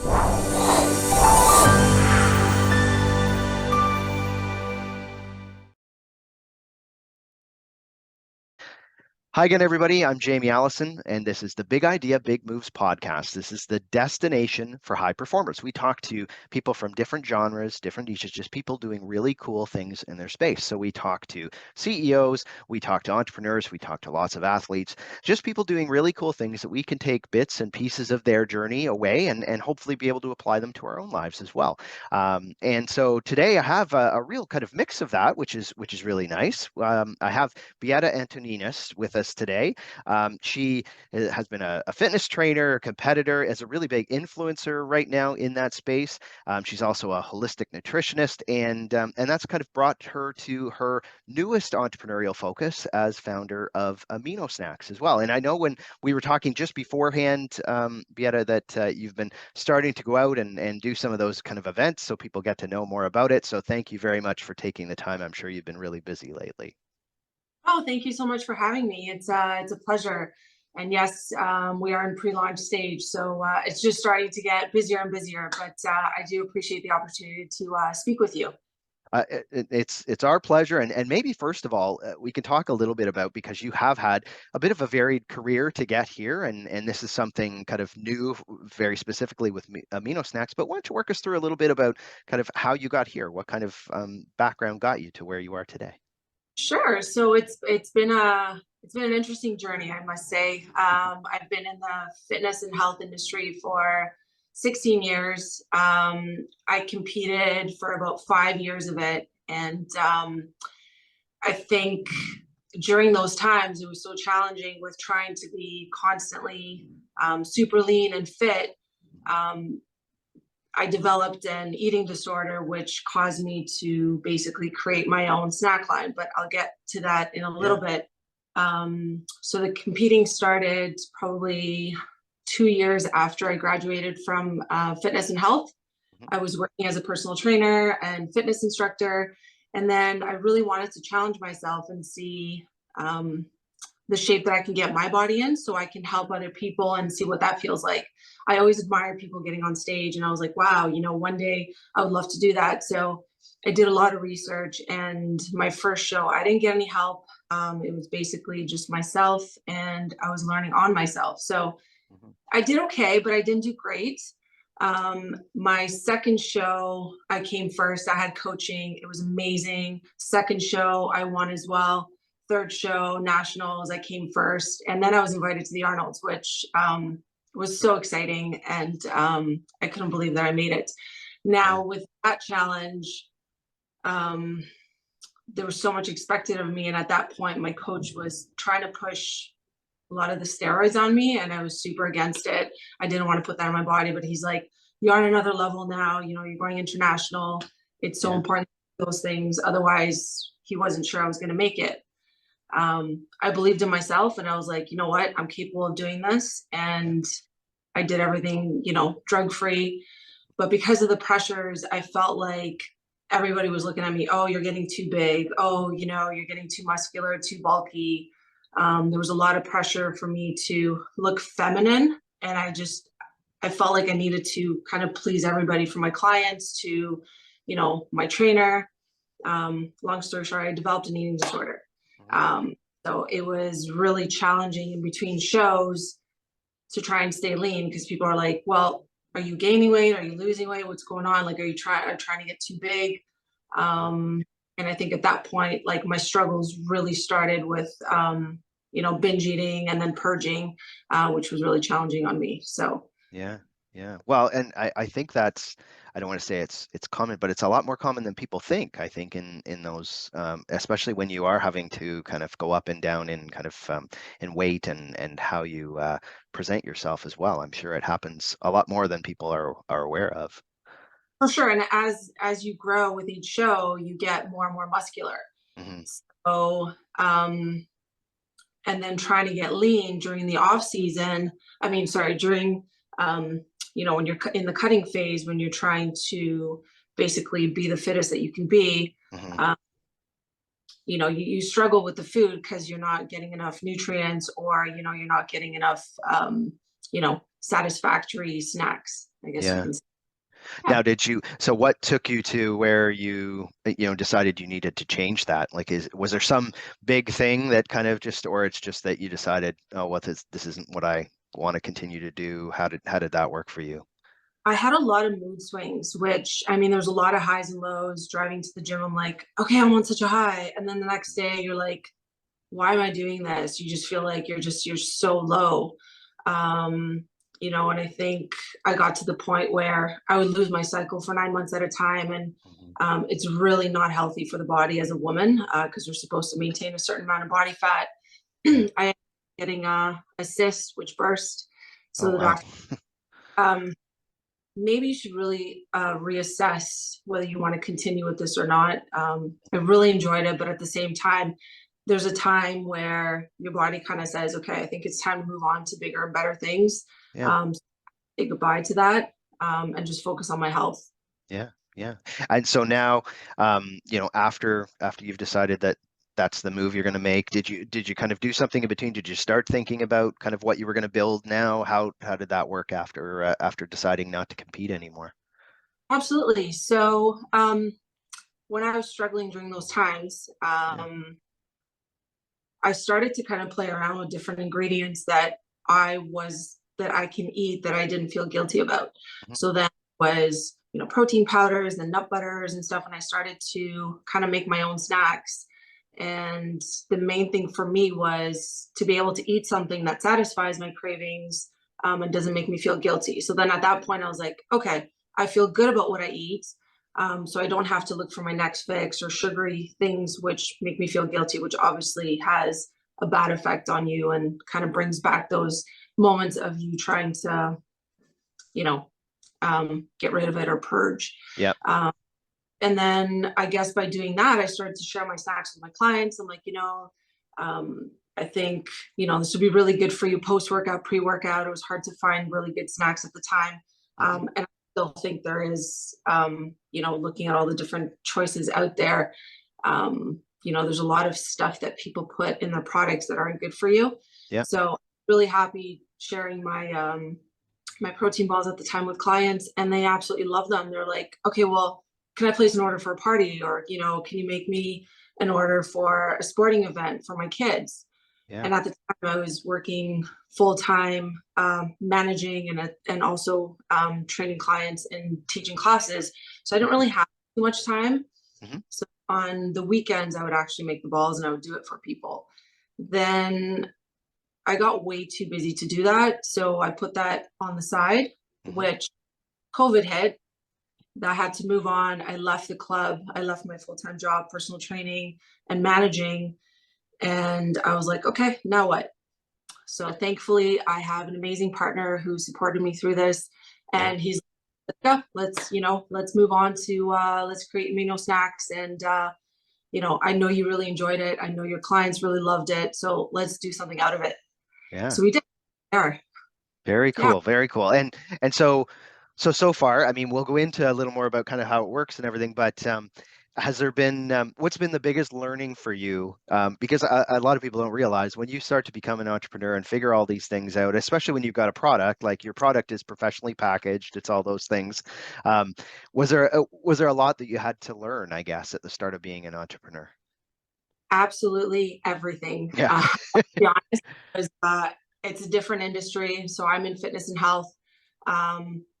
Hi again, everybody. I'm Jamie Allison, and this is the Big Idea, Big Moves podcast. This is the destination for high performers. We talk to people from different genres, different niches, just people doing really cool things in their space. So we talk to CEOs, we talk to entrepreneurs, we talk to lots of athletes, just people doing really cool things that we can take bits and pieces of their journey away and hopefully be able to apply them to our own lives as well. And so today I have a real kind of mix of that, which is really nice. I have Beata Antoninas with us today. She has been a fitness trainer, a competitor, is a really big influencer right now in that space. She's also a holistic nutritionist, and that's kind of brought her to her newest entrepreneurial focus as founder of Amino Snacks as well. And I know when we were talking just beforehand, Beata, that you've been starting to go out and do some of those kind of events so people get to know more about it. So thank you very much for taking the time. I'm sure you've been really busy lately. Oh, thank you so much for having me. It's a pleasure. And yes, we are in pre-launch stage, so it's just starting to get busier and busier. But I do appreciate the opportunity to speak with you. It's our pleasure, and maybe first of all, we can talk a little bit about, because you have had a bit of a varied career to get here, and this is something kind of new, very specifically with Amino Snacks. But why don't you work us through a little bit about kind of how you got here, what kind of background got you to where you are today? Sure. So it's been an interesting journey, I must say. I've been in the fitness and health industry for 16 years. I competed for about 5 years of it, and I think during those times it was so challenging with trying to be constantly super lean and fit. Um, I developed an eating disorder, which caused me to basically create my own snack line, but I'll get to that in a little bit. So the competing started probably 2 years after I graduated from fitness and health. I was working as a personal trainer and fitness instructor. And then I really wanted to challenge myself and see the shape that I can get my body in so I can help other people and see what that feels like. I always admire people getting on stage, and I was like, wow, one day I would love to do that. So I did a lot of research, and my first show, I didn't get any help. It was basically just myself, and I was learning on myself. So I did okay, but I didn't do great. My second show, I came first. I had coaching. It was amazing. Second show, I won as well. Third show, nationals, I came first. And then I was invited to the Arnolds, which was so exciting. And I couldn't believe that I made it. Now, with that challenge, there was so much expected of me. And at that point, my coach was trying to push a lot of the steroids on me, and I was super against it. I didn't want to put that on my body, but he's like, you're on another level now. You're going international. It's so important, those things. Otherwise, he wasn't sure I was going to make it. I believed in myself, and I was like, you know what, I'm capable of doing this. And I did everything, drug-free. But because of the pressures, I felt like everybody was looking at me, oh, you're getting too big. Oh, you're getting too muscular, too bulky. There was a lot of pressure for me to look feminine. And I felt like I needed to kind of please everybody, from my clients to, my trainer. Long story short, I developed an eating disorder. So it was really challenging in between shows to try and stay lean, because people are like, well, are you gaining weight? Are you losing weight? What's going on? Like, are you trying to get too big? And I think at that point, like, my struggles really started with, binge eating and then purging, which was really challenging on me. So. Yeah. Well, and I think that's, I don't want to say it's common, but it's a lot more common than people think. I think in those, especially when you are having to kind of go up and down in kind of in weight and how you present yourself as well. I'm sure it happens a lot more than people are aware of. For sure. And as you grow with each show, you get more and more muscular. So, and then trying to get lean during the off season. During, when you're in the cutting phase, when you're trying to basically be the fittest that you can be, you struggle with the food because you're not getting enough nutrients, or, you're not getting enough, satisfactory snacks. I guess you Yeah. can say. Yeah. Now, so what took you to where decided you needed to change that? Like, was there some big thing that kind of or it's just that you decided, oh, this isn't what I want to continue to do? How did that work for you? I had a lot of mood swings, which I mean, there's a lot of highs and lows. Driving to the gym, I'm like, okay, I'm on such a high. And then the next day you're like, why am I doing this? You just feel like you're so low. Um, and I think I got to the point where I would lose my cycle for 9 months at a time. And Mhm. it's really not healthy for the body as a woman because we're supposed to maintain a certain amount of body fat. Yeah. I ended up getting a cyst, which burst. Oh, So the wow. doctor, maybe you should really reassess whether you want to continue with this or not. I really enjoyed it, but at the same time, there's a time where your body kind of says, okay, I think it's time to move on to bigger and better things. Yeah. So say goodbye to that and just focus on my health. Yeah. Yeah. And so now, after you've decided that that's the move you're going to make, did you kind of do something in between? Did you start thinking about kind of what you were going to build now? How did that work after deciding not to compete anymore? Absolutely. So when I was struggling during those times, Yeah. I started to kind of play around with different ingredients that I can eat that I didn't feel guilty about. Mhm. So that was, protein powders and nut butters and stuff. And I started to kind of make my own snacks. And the main thing for me was to be able to eat something that satisfies my cravings and doesn't make me feel guilty. So then at that point, I was like, okay, I feel good about what I eat. So I don't have to look for my next fix or sugary things which make me feel guilty, which obviously has a bad effect on you and kind of brings back those moments of you trying to, you know, get rid of it or purge. Yep. Um, and then I guess by doing that, I started to share my snacks with my clients. I'm like, I think, this would be really good for you post-workout, pre-workout. It was hard to find really good snacks at the time. Mhm. And I still think there is, looking at all the different choices out there, there's a lot of stuff that people put in their products that aren't good for you. Yep. So really happy sharing my protein balls at the time with clients, and they absolutely love them. They're like, okay, well, can I place an order for a party? Or, can you make me an order for a sporting event for my kids? Yeah. And at the time I was working full time, managing and also training clients and teaching classes. So I didn't Mhm. really have too much time. Mhm. So on the weekends, I would actually make the balls and I would do it for people. Then I got way too busy to do that. So I put that on the side, Mhm. which COVID hit. I had to move on. I left the club. I left my full-time job, personal training and managing. And I was like, okay, now what? So thankfully, I have an amazing partner who supported me through this. Yeah. And he's like, yeah, let's move on to, let's create Amino Snacks. And, I know you really enjoyed it. I know your clients really loved it. So let's do something out of it. Yeah. So we did. Yeah. Very Yeah. cool. Very cool. And so far, I mean, we'll go into a little more about kind of how it works and everything, but has there been what's been the biggest learning for you? Because a lot of people don't realize when you start to become an entrepreneur and figure all these things out, especially when you've got a product, like your product is professionally packaged, it's all those things. Um, was there a lot that you had to learn, I guess, at the start of being an entrepreneur? Absolutely everything. Yeah. To be honest, because it's a different industry. So I'm in fitness and health,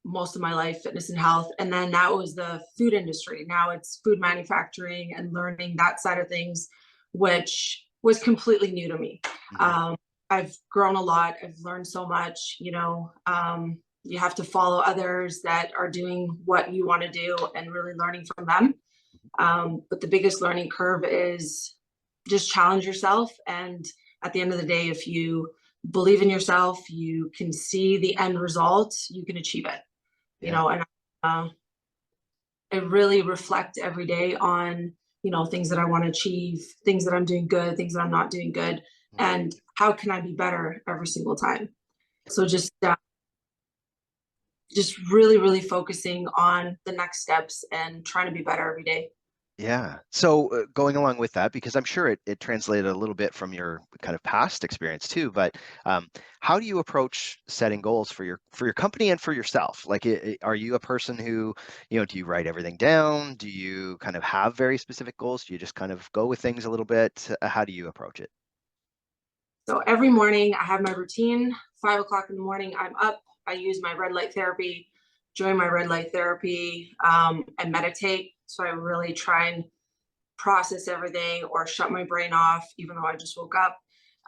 most of my life, fitness and health. And then that was the food industry. Now it's food manufacturing and learning that side of things, which was completely new to me. Mhm. Um, I've grown a lot. I've learned so much, you have to follow others that are doing what you want to do and really learning from them. But the biggest learning curve is just challenge yourself. And at the end of the day, if you believe in yourself, you can see the end result, you can achieve it, Yeah. and uh, I really reflect every day on, things that I want to achieve, things that I'm doing good, things that I'm not doing good, Mhm. and how can I be better every single time. So just really, really focusing on the next steps and trying to be better every day. Yeah. So going along with that, because I'm sure it translated a little bit from your kind of past experience too, but how do you approach setting goals for your company and for yourself? Like, are you a person who, do you write everything down? Do you kind of have very specific goals? Do you just kind of go with things a little bit? How do you approach it? So every morning I have my routine. 5 o'clock in the morning, I'm up. I use my red light therapy, join my red light therapy, and meditate. So I really try and process everything or shut my brain off, even though I just woke up.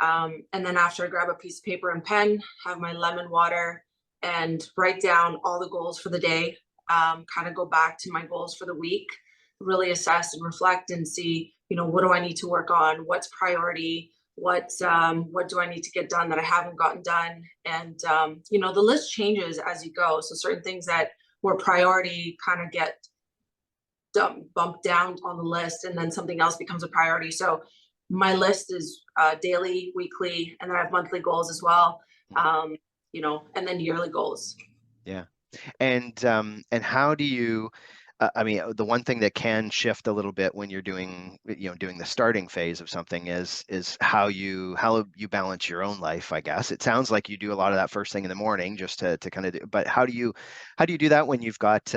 And then after, I grab a piece of paper and pen, have my lemon water, and write down all the goals for the day. Kind of go back to my goals for the week, really assess and reflect and see, what do I need to work on? What's priority? What do I need to get done that I haven't gotten done? And the list changes as you go. So certain things that were priority kind of get bumped down on the list, and then something else becomes a priority. So my list is daily, weekly, and then I have monthly goals as well. And then yearly goals. Yeah. And how do you, I mean, the one thing that can shift a little bit when you're doing the starting phase of something is how you balance your own life, I guess. It sounds like you do a lot of that first thing in the morning just to kind of do, but how do you do that when you've got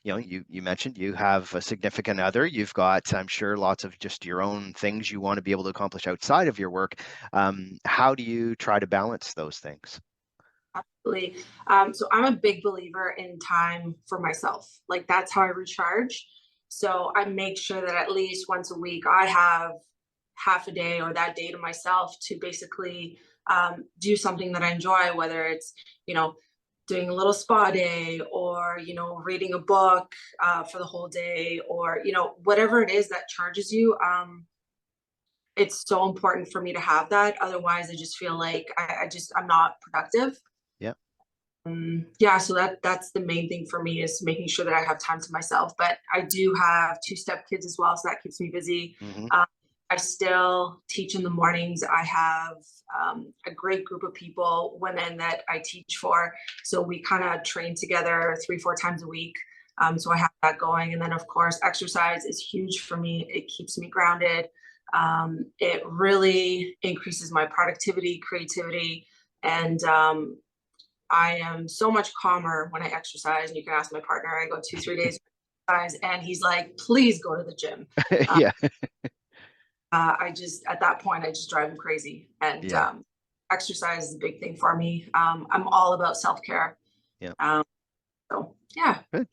you mentioned you have a significant other, you've got, I'm sure, lots of just your own things you want to be able to accomplish outside of your work. How do you try to balance those things? Absolutely. So I'm a big believer in time for myself. Like that's how I recharge. So I make sure that at least once a week I have half a day or that day to myself to basically do something that I enjoy, whether it's, you know, doing a little spa day or, reading a book for the whole day or, whatever it is that charges you. It's so important for me to have that. Otherwise, I just feel like I'm not productive. Yeah. Yeah, so that's the main thing for me is making sure that I have time to myself. But I do have two step kids as well, so that keeps me busy. Hmm. Um, I still teach in the mornings. I have a great group of people, women that I teach for. So we kind of train together 3, 4 times a week. So I have that going. And then, of course, exercise is huge for me. It keeps me grounded. It really increases my productivity, creativity, and I am so much calmer when I exercise. And you can ask my partner, I go 2, 3 days exercise, and he's like, please go to the gym. Uh, Yeah. at that point, I just drive him crazy. And Yeah. exercise is a big thing for me. I'm all about self care. Yeah. Um, so, yeah. Good.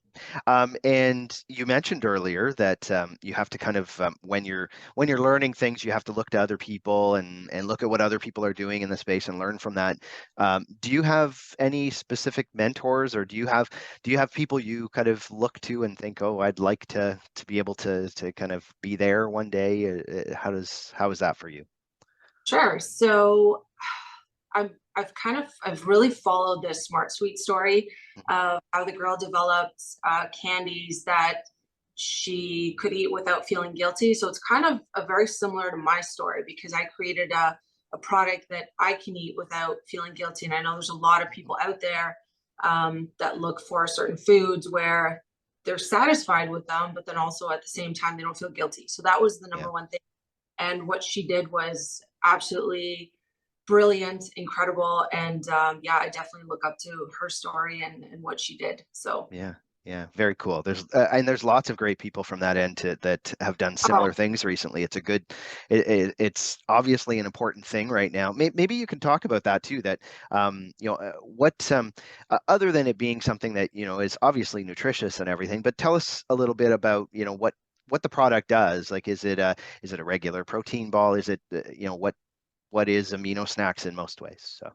And you mentioned earlier that you have to kind of when you're learning things, you have to look to other people and look at what other people are doing in the space and learn from that. Do you have any specific mentors, or do you have people you kind of look to and think, oh, I'd like to be able to kind of be there one day? How is that for you? Sure. So I've really followed this Smart Sweet story of how the girl developed candies that she could eat without feeling guilty. So it's kind of a very similar to my story because I created a product that I can eat without feeling guilty. And I know there's a lot of people out there that look for certain foods where they're satisfied with them, but then also at the same time they don't feel guilty. So that was the Yeah. number one thing. And what she did was absolutely brilliant, incredible. And yeah, I definitely look up to her story and what she did. So, Yeah, yeah, very cool. There's lots of great people from that end that have done oh, similar things recently. It's obviously an important thing right now. Maybe you can talk about that too. That what other than it being something that is obviously nutritious and everything, but tell us a little bit about what the product does. Like, is it a regular protein ball? Is it what is amino snacks in most ways? So.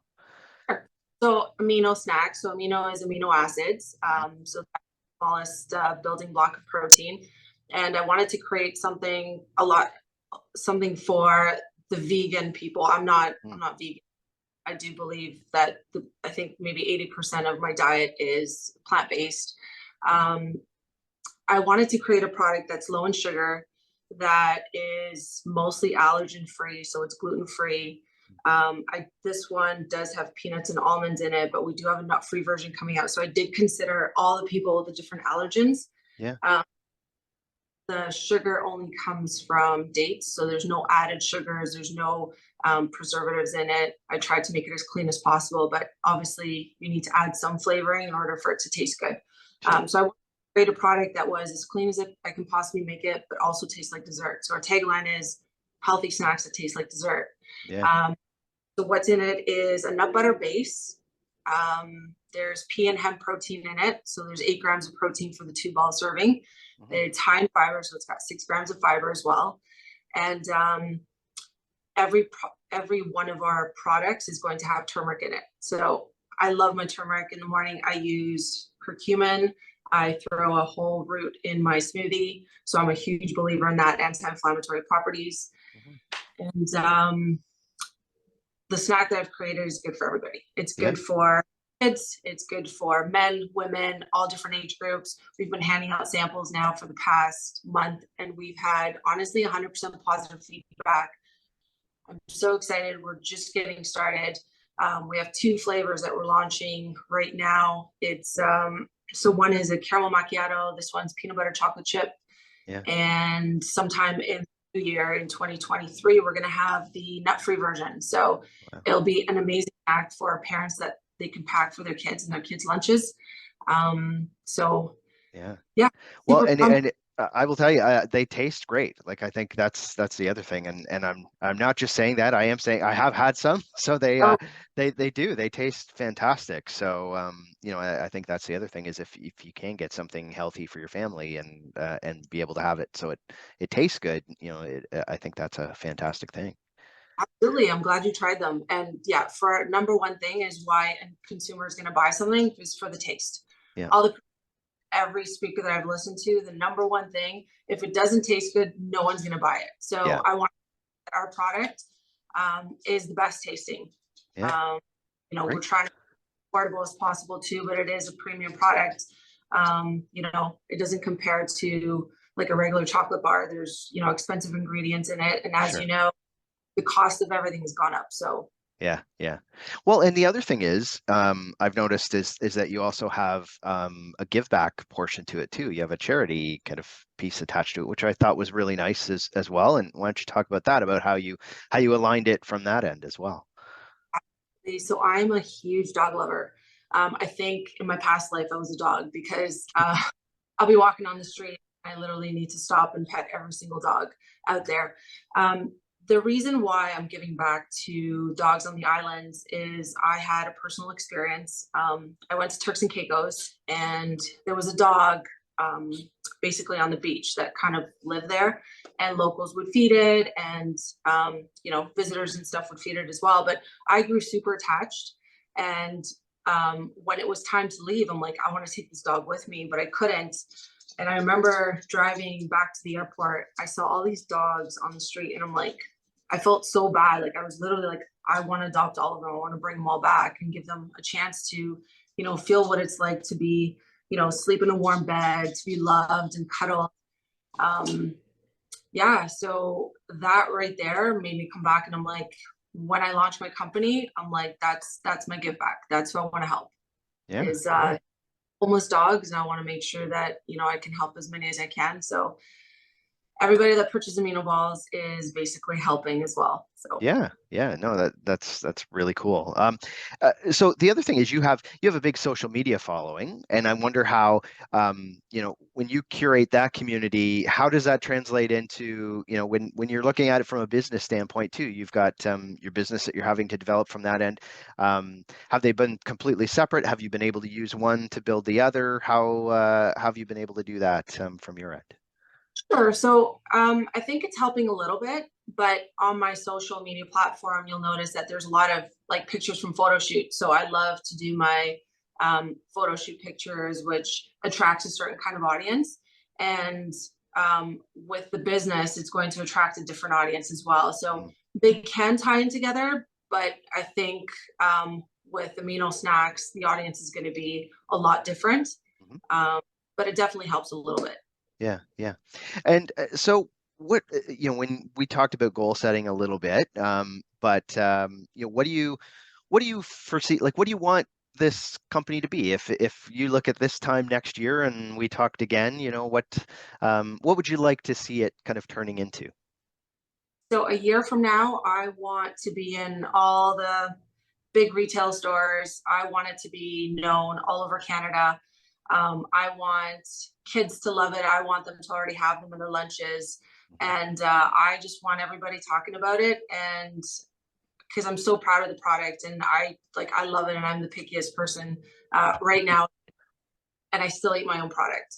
sure. So amino snacks. So amino is amino acids. Mhm. So that's the smallest building block of protein. And I wanted to create something for the vegan people. I'm Mm. not vegan. I do believe that I think maybe 80% of my diet is plant-based. Um, I wanted to create a product that's low in sugar, that is mostly allergen free, so it's gluten free. This one does have peanuts and almonds in it, but we do have a nut free version coming out. So I did consider all the people with the different allergens. Yeah. Um, the sugar only comes from dates, so there's no added sugars, there's no preservatives in it. I tried to make it as clean as possible, but obviously you need to add some flavoring in order for it to taste good. Sure. So I wanted to create a product that was as clean as I can possibly make it, but also tastes like dessert. So our tagline is healthy snacks that taste like dessert. Yeah. Um, so what's in it is a nut butter base. There's pea and hemp protein in it. So there's 8 grams of protein for the 2-ball serving. Hmm. It's high in fiber, so it's got 6 grams of fiber as well. And every one of our products is going to have turmeric in it. So I love my turmeric. In the morning, I use curcumin. I throw a whole root in my smoothie. So I'm a huge believer in that anti-inflammatory properties. Hmm. And the snack that I've created is good for everybody. It's Yeah. good for kids, it's good for men, women, all different age groups. We've been handing out samples now for the past month, and we've had honestly 100% positive feedback. I'm so excited. We're just getting started. We have 2 flavors that we're launching right now. It's so one is a caramel macchiato. This one's peanut butter chocolate chip. Yeah. And sometime in the year in 2023, we're going to have the nut-free version. So Wow. it'll be an amazing snack for parents that they can pack for their kids and their kids' lunches. So Yeah. yeah, Well, super pumped. and I will tell you, they taste great. Like I think that's the other thing, and I'm not just saying that. I am saying I have had some, so Oh, they taste fantastic. So you know, I think that's the other thing is if you can get something healthy for your family and be able to have it so it tastes good, you know, I think that's a fantastic thing. absolutely. I'm glad you tried them. And yeah, for number one thing is why a consumer is going to buy something is for the taste. Yeah. All the every speaker that I've listened to, the number one thing, if it doesn't taste good, no one's going to buy it. So Yeah. I want our product is the best tasting. Yeah. Um, we're Great. trying to be affordable as possible too, but it is a premium product. It doesn't compare to like a regular chocolate bar. There's, expensive ingredients in it. And as you Sure. know, the cost of everything has gone up. So Yeah, yeah. Well, and the other thing is, I've noticed is that you also have a give back portion to it too. You have a charity kind of piece attached to it, which I thought was really nice as well. And why don't you talk about that, about how you aligned it from that end as well? so I'm a huge dog lover. I think in my past life I was a dog because I'll be walking on the street. I literally need to stop and pet every single dog out there. The reason why I'm giving back to dogs on the islands is I had a personal experience. I went to Turks and Caicos, and there was a dog um, basically on the beach that kind of lived there, and locals would feed it, and visitors and stuff would feed it as well. But I grew super attached, and when it was time to leave, I'm like, I want to take this dog with me, but I couldn't. And I remember driving back to the airport, I saw all these dogs on the street, and I'm like, I felt so bad. Like I was literally like, I want to adopt all of them. I want to bring them all back and give them a chance to, feel what it's like to be, sleep in a warm bed, to be loved and cuddled. Um, yeah, so that right there made me come back, and I'm like, when I launched my company, I'm like, that's my give back. That's who I want to help Yeah, is yeah. homeless dogs, and I want to make sure that I can help as many as I can. So everybody that purchases amino balls is basically helping as well. So Yeah, yeah, no, that's really cool. So the other thing is you have a big social media following, and I wonder how, when you curate that community, how does that translate into, when you're looking at it from a business standpoint too? You've got your business that you're having to develop from that end. Have they been completely separate? Have you been able to use one to build the other? How have you been able to do that from your end? sure. So I think it's helping a little bit, but on my social media platform, you'll notice that there's a lot of like pictures from photo shoots. So I love to do my photo shoot pictures, which attracts a certain kind of audience. And with the business, it's going to attract a different audience as well. So Mm. they can tie in together, but I think with amino snacks, the audience is going to be a lot different. Mhm. Um, but it definitely helps a little bit. Yeah, yeah. And so when we talked about goal setting a little bit, but what do you foresee? Like, what do you want? this company to be? If you look at this time next year and we talked again, what would you like to see it kind of turning into? So a year from now, I want to be in all the big retail stores. I want it to be known all over Canada. I want kids to love it. I want them to already have them in their lunches. And I just want everybody talking about it. And because I'm so proud of the product and I love it. And I'm the pickiest person right now. And I still eat my own product.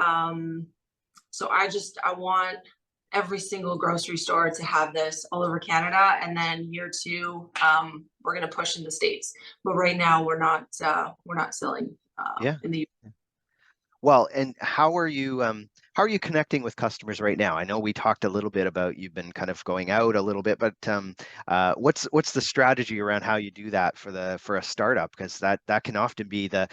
Um, so I want every single grocery store to have this all over Canada. And then year two, we're going to push in the States. But right now we're not selling Yeah. in the Well, and how are you connecting with customers right now? I know we talked a little bit about you've been kind of going out a little bit, but what's the strategy around how you do that for a startup? Because that can often be the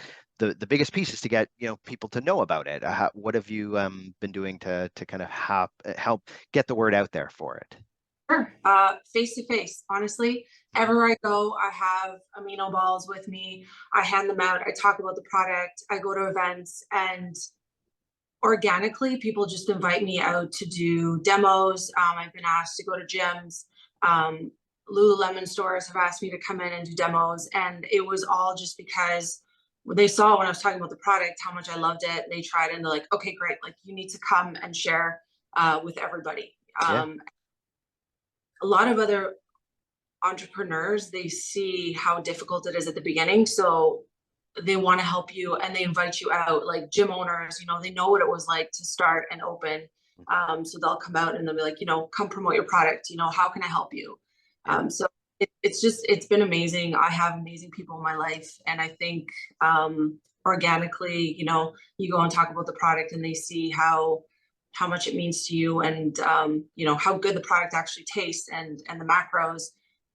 biggest piece is to get people to know about it. What have you been doing to kind of help get the word out there for it? Sure. Face to face, honestly. Everywhere I go, I have amino balls with me. I hand them out. I talk about the product. I go to events and organically, people just invite me out to do demos. I've been asked to go to gyms. Lululemon stores have asked me to come in and do demos. And it was all just because they saw when I was talking about the product, how much I loved it. They tried it and they're like, okay, great. Like you need to come and share with everybody. Yeah, A lot of other entrepreneurs, they see how difficult it is at the beginning. So they want to help you and they invite you out. Like gym owners, they know what it was like to start and open. So they'll come out and they'll be like, come promote your product. How can I help you? yeah, So it's been amazing. I have amazing people in my life. And I think organically, you go and talk about the product and they see how much it means to you and how good the product actually tastes and the macros,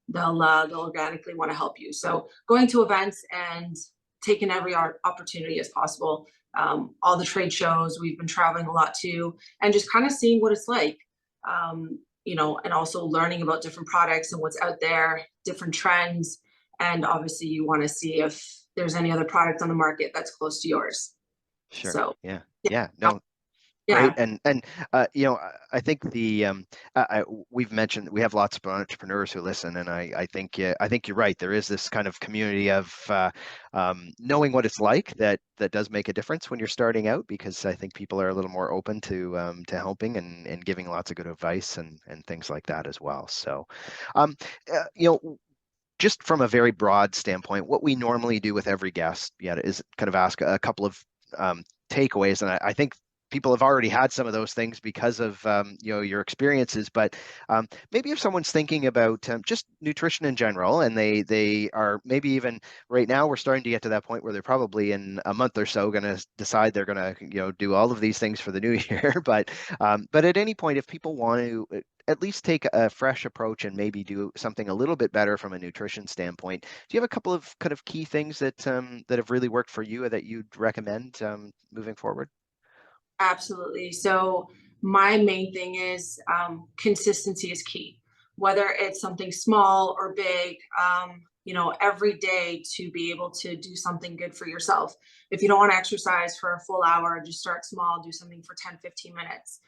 they'll organically want to help you. So going to events and taking every opportunity as possible. All the trade shows, we've been traveling a lot too, and just kind of seeing what it's like, and also learning about different products and what's out there, different trends. And obviously you want to see if there's any other product on the market that's close to yours. sure. So Yeah, yeah, yeah. No, great, yeah, and I think we've mentioned we have lots of entrepreneurs who listen, and I think you're right. There is this kind of community of knowing what it's like that does make a difference when you're starting out, because I think people are a little more open to helping and giving lots of good advice and things like that as well. So, um, just from a very broad standpoint, what we normally do with every guest, is kind of ask a couple of takeaways, and I think people have already had some of those things because of your experiences. But maybe if someone's thinking about just nutrition in general, and they are maybe even right now, we're starting to get to that point where they're probably in a month or so going to decide they're going to do all of these things for the new year. But at any point, if people want to at least take a fresh approach and maybe do something a little bit better from a nutrition standpoint, do you have a couple of kind of key things that have really worked for you that you'd recommend moving forward? absolutely. So my main thing is consistency is key. Whether it's something small or big, every day to be able to do something good for yourself. If you don't want to exercise for a full hour, just start small, do something for 10, 15 minutes.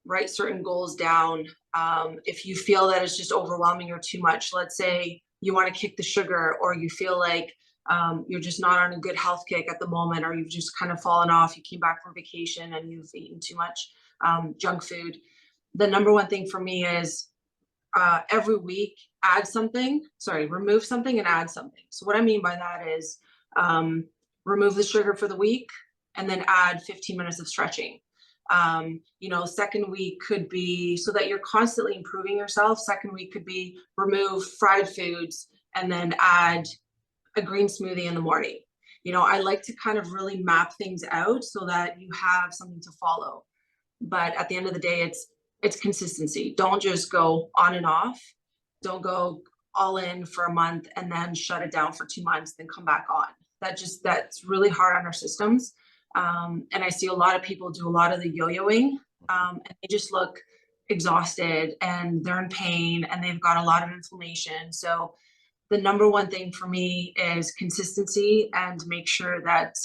Write certain goals down. If you feel that it's just overwhelming or too much, let's say you want to kick the sugar or you feel like you're just not on a good health kick at the moment, or you've just kind of fallen off. You came back from vacation and you've eaten too much junk food. The number one thing for me is every week remove something and add something. So what I mean by that is remove the sugar for the week and then add 15 minutes of stretching. Second week could be so that you're constantly improving yourself. Second week could be remove fried foods and then add a green smoothie in the morning. I like to kind of really map things out so that you have something to follow. But at the end of the day, it's consistency. Don't just go on and off. Don't go all in for a month and then shut it down for 2 months, then come back on. That's really hard on our systems. And I see a lot of people do a lot of the yo-yoing, and they just look exhausted and they're in pain and they've got a lot of inflammation. So the number one thing for me is consistency, and make sure that,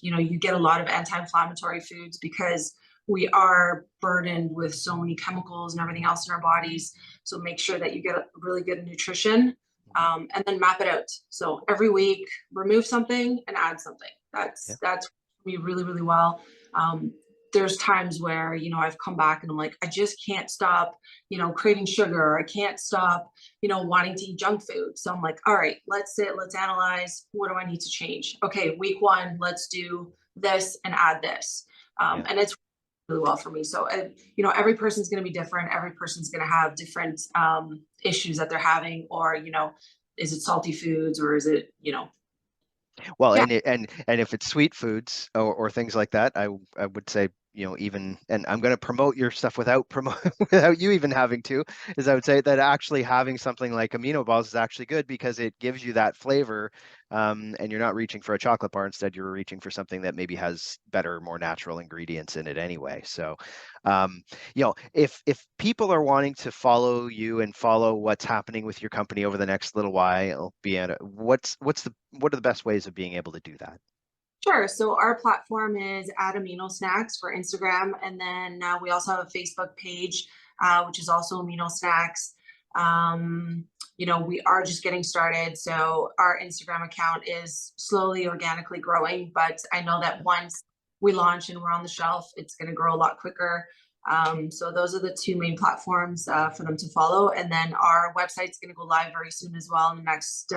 you get a lot of anti-inflammatory foods, because we are burdened with so many chemicals and everything else in our bodies. So make sure that you get a really good nutrition, and then map it out. So every week, remove something and add something. Yeah. That's me really, really well. There's times where, I've come back and I'm like, I just can't stop, craving sugar, or I can't stop, wanting to eat junk food. So I'm like, all right, let's sit, let's analyze. What do I need to change? Okay, week one, let's do this and add this. Yeah. And it's really well for me. So, every person's going to be different. Every person's going to have different issues that they're having, or, is it salty foods, or is it, Well, yeah, and if it's sweet foods or things like that, I would say, even, and I'm going to promote your stuff without without you even having to, is I would say that actually having something like amino balls is actually good, because it gives you that flavor, and you're not reaching for a chocolate bar. Instead, you're reaching for something that maybe has better, more natural ingredients in it anyway. So, if people are wanting to follow you and follow what's happening with your company over the next little while, what are the best ways of being able to do that? sure. So our platform is at Amino Snacks for Instagram, and then we also have a Facebook page, which is also Amino Snacks. We are just getting started, so our Instagram account is slowly, organically growing. But I know that once we launch and we're on the shelf, it's going to grow a lot quicker. So those are the two main platforms for them to follow. And then our website's going to go live very soon as well, in the next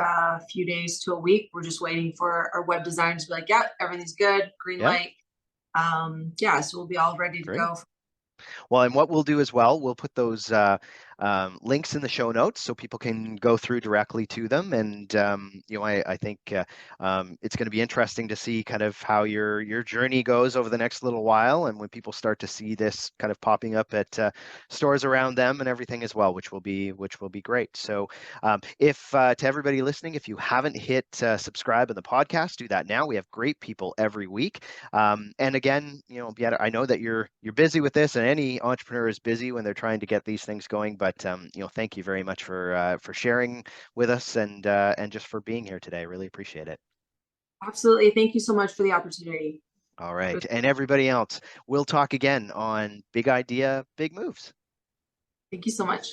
few days to a week. We're just waiting for our web designers to be like, yeah, everything's good, green Yeah, light. So we'll be all ready to great. go. Well, and what we'll do as well, we'll put those links in the show notes so people can go through directly to them. And I think it's going to be interesting to see kind of how your journey goes over the next little while, and when people start to see this kind of popping up at stores around them and everything as well, which will be great. So, if to everybody listening, if you haven't hit subscribe in the podcast, do that now. We have great people every week. And again, Beata, I know that you're busy with this, and any entrepreneur is busy when they're trying to get these things going. But thank you very much for sharing with us, and just for being here today. I really appreciate it. Absolutely. Thank you so much for the opportunity. All right, and everybody else, we'll talk again on Big Idea, Big Moves. Thank you so much.